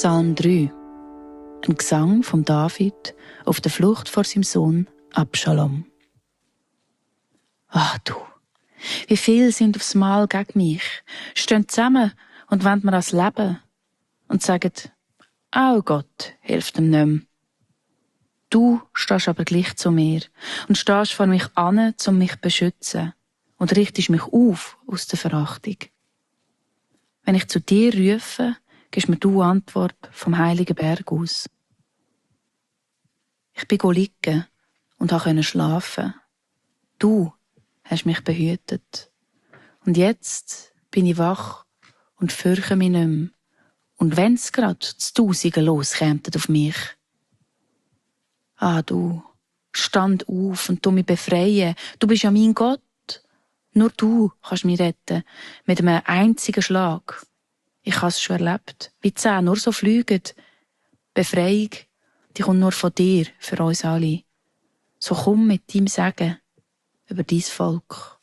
Psalm 3. Ein Gesang von David auf der Flucht vor seinem Sohn Abschalom. Ach du, wie viele sind aufs Mal gegen mich, stehen zusammen und wollen mir das Leben und sagen, auch Gott hilft ihm nicht mehr. Du stehst aber gleich zu mir und stehst vor mich an, um mich zu beschützen und richtest mich auf aus der Verachtung. Wenn ich zu dir rufe, gibst mir du Antwort vom heiligen Berg aus. Ich bin liegen und konnte schlafen. Du hast mich behütet. Und jetzt bin ich wach und fürchte mich nicht mehr. Und wenn's grad zu Tausenden loskämen auf mich. Ah, du, stand auf und du mich befreien. Du bist ja mein Gott. Nur du kannst mich retten. Mit einem einzigen Schlag. Ich habe es schon erlebt. Wie 10 nur so fliegen. Befreiung, die kommt nur von dir für uns alle. So komm mit deinem Segen über dein Volk.